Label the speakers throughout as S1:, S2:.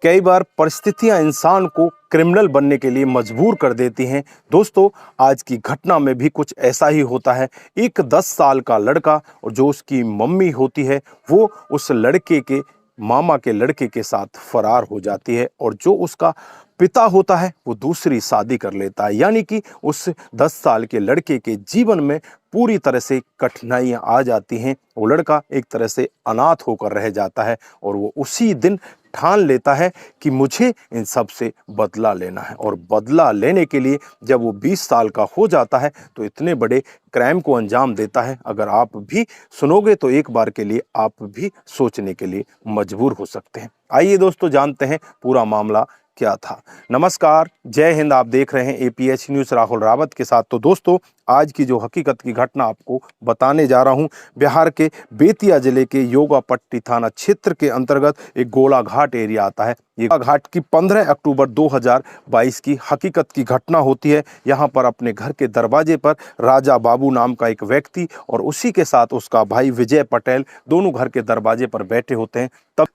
S1: कई बार परिस्थितियां इंसान को क्रिमिनल बनने के लिए मजबूर कर देती हैं। दोस्तों, आज की घटना में भी कुछ ऐसा ही होता है। एक 10 साल का लड़का और जो उसकी मम्मी होती है वो उस लड़के के मामा के लड़के के साथ फरार हो जाती है और जो उसका पिता होता है वो दूसरी शादी कर लेता है। यानी कि उस 10 साल के लड़के के जीवन में पूरी तरह से कठिनाइयां आ जाती हैं। वो लड़का एक तरह से अनाथ होकर रह जाता है और वो उसी दिन ठान लेता है कि मुझे इन सब से बदला लेना है। और बदला लेने के लिए जब वो 20 साल का हो जाता है तो इतने बड़े क्राइम को अंजाम देता है। अगर आप भी सुनोगे तो एक बार के लिए आप भी सोचने के लिए मजबूर हो सकते हैं। आइए दोस्तों, जानते हैं पूरा मामला क्या था। नमस्कार, जय हिंद। आप देख रहे हैं एपीएच न्यूज़ राहुल रावत के साथ। तो दोस्तों, आज की जो हकीकत की घटना आपको बताने जा रहा हूं, बिहार के बेतिया जिले के योगापट्टी थाना क्षेत्र के अंतर्गत एक गोलाघाट एरिया आता है। ये गोलाघाट की 15 अक्टूबर 2022 की हकीकत की घटना होती है। यहाँ पर अपने घर के दरवाजे पर राजा बाबू नाम का एक व्यक्ति और उसी के साथ उसका भाई विजय पटेल दोनों घर के दरवाजे पर बैठे होते हैं।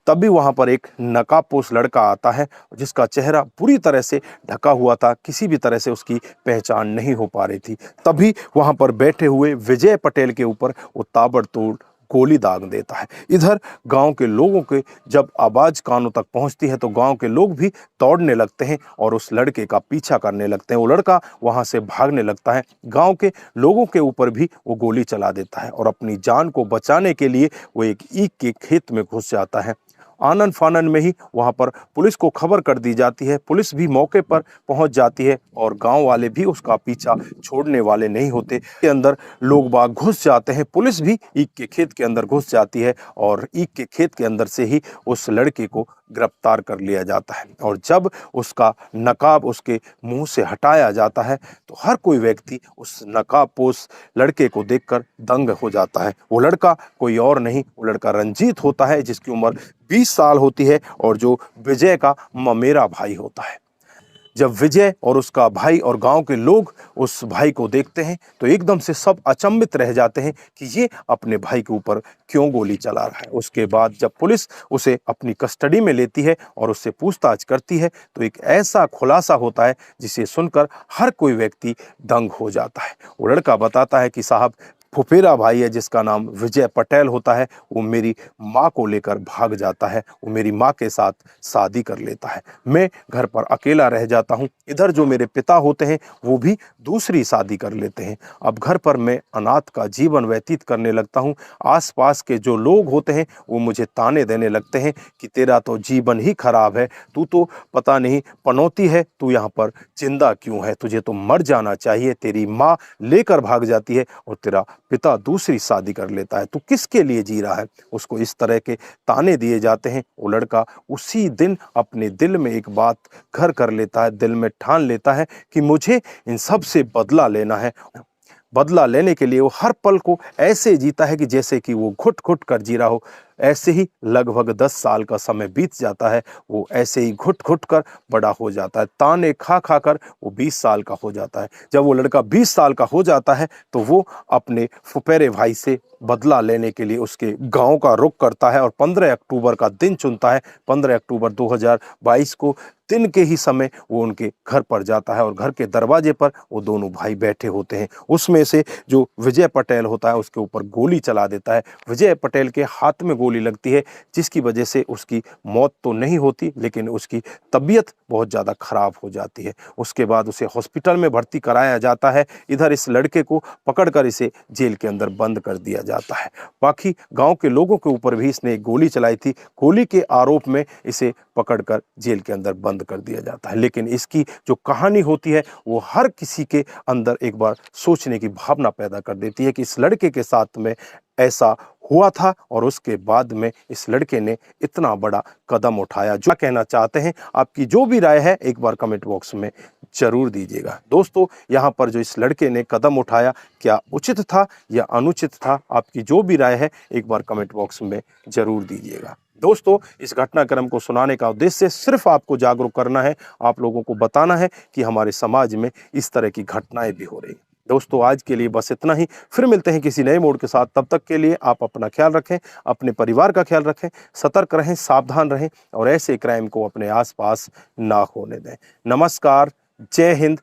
S1: तभी वहां पर एक नकाबपोश लड़का आता है जिसका चेहरा पूरी तरह से ढका हुआ था। किसी भी तरह से उसकी पहचान नहीं हो पा रही थी। तभी वहां पर बैठे हुए विजय पटेल के ऊपर वो ताबड़तोड़ गोली दाग देता है। इधर गांव के लोगों के जब आवाज कानों तक पहुंचती है तो गांव के लोग भी दौड़ने लगते हैं और उस लड़के का पीछा करने लगते हैं। वो लड़का वहां से भागने लगता है। गांव के लोगों के ऊपर भी वो गोली चला देता है और अपनी जान को बचाने के लिए वो एक ईख के खेत में घुस जाता है। आनन फानन में ही वहां पर पुलिस को खबर कर दी जाती है। पुलिस भी मौके पर पहुंच जाती है और गांव वाले भी उसका पीछा छोड़ने वाले नहीं होते। के अंदर लोग बाग घुस जाते हैं। पुलिस भी ईख के खेत के अंदर घुस जाती है और ईख के खेत के अंदर से ही उस लड़के को गिरफ्तार कर लिया जाता है। और जब उसका नकाब उसके मुंह से हटाया जाता है तो हर कोई व्यक्ति उस नकाबपोश लड़के को देखकर दंग हो जाता है। वो लड़का कोई और नहीं, वो लड़का रंजीत होता है जिसकी उम्र 20 साल होती है और जो विजय का ममेरा भाई होता है। जब विजय और उसका भाई और गांव के लोग उस भाई को देखते हैं तो एकदम से सब अचंभित रह जाते हैं कि ये अपने भाई के ऊपर क्यों गोली चला रहा है। उसके बाद जब पुलिस उसे अपनी कस्टडी में लेती है और उससे पूछताछ करती है तो एक ऐसा खुलासा होता है जिसे सुनकर हर कोई व्यक्ति दंग हो जाता है। वो लड़का बताता है कि साहब, फुफेरा भाई है जिसका नाम विजय पटेल होता है, वो मेरी माँ को लेकर भाग जाता है। वो मेरी माँ के साथ शादी कर लेता है। मैं घर पर अकेला रह जाता हूँ। इधर जो मेरे पिता होते हैं वो भी दूसरी शादी कर लेते हैं। अब घर पर मैं अनाथ का जीवन व्यतीत करने लगता हूँ। आसपास के जो लोग होते हैं वो मुझे ताने देने लगते हैं कि तेरा तो जीवन ही खराब है, तू तो पता नहीं पनौती है, तू यहाँ पर जिंदा क्यों है, तुझे तो मर जाना चाहिए। तेरी माँ लेकर भाग जाती है और तेरा पिता दूसरी शादी कर लेता है, तू किसके लिए जी रहा है। उसको इस तरह के ताने दिए जाते हैं। वो लड़का उसी दिन अपने दिल में एक बात घर कर लेता है, दिल में ठान लेता है कि मुझे इन सब से बदला लेना है। बदला लेने के लिए वो हर पल को ऐसे जीता है कि जैसे कि वो घुट घुट कर जी रहा हो। ऐसे ही लगभग 10 साल का समय बीत जाता है। वो ऐसे ही घुट घुट कर बड़ा हो जाता है। ताने खा खा कर वो 20 साल का हो जाता है। जब वो लड़का 20 साल का हो जाता है तो वो अपने फुफेरे भाई से बदला लेने के लिए उसके गांव का रुख करता है और 15 अक्टूबर का दिन चुनता है। 15 अक्टूबर 2022 को दिन के ही समय वो उनके घर पर जाता है और घर के दरवाजे पर वो दोनों भाई बैठे होते हैं। उसमें से जो विजय पटेल होता है उसके ऊपर गोली चला देता है। विजय पटेल के हाथ में गोली लगती है जिसकी वजह से उसकी मौत तो नहीं होती लेकिन उसकी तबीयत बहुत ज़्यादा खराब हो जाती है। उसके बाद उसे हॉस्पिटल में भर्ती कराया जाता है। इधर इस लड़के को पकड़कर इसे जेल के अंदर बंद कर दिया जाता है। बाकी गांव के लोगों के ऊपर भी इसने एक गोली चलाई थी। गोली के आरोप में इसे पकड़कर जेल के अंदर बंद कर दिया जाता है। लेकिन इसकी जो कहानी होती है वो हर किसी के अंदर एक बार सोचने की भावना पैदा कर देती है कि इस लड़के के साथ में ऐसा हुआ था और उसके बाद में इस लड़के ने इतना बड़ा कदम उठाया। जो कहना चाहते हैं, आपकी जो भी राय है एक बार कमेंट बॉक्स में जरूर दीजिएगा। दोस्तों, यहाँ पर जो इस लड़के ने कदम उठाया क्या उचित था या अनुचित था, आपकी जो भी राय है एक बार कमेंट बॉक्स में जरूर दीजिएगा। दोस्तों, इस घटनाक्रम को सुनाने का उद्देश्य सिर्फ आपको जागरूक करना है, आप लोगों को बताना है कि हमारे समाज में इस तरह की घटनाएं भी हो रही हैं। दोस्तों आज के लिए बस इतना ही। फिर मिलते हैं किसी नए मोड़ के साथ। तब तक के लिए आप अपना ख्याल रखें, अपने परिवार का ख्याल रखें, सतर्क रहें, सावधान रहें और ऐसे क्राइम को अपने आसपास ना होने दें। नमस्कार, जय हिंद,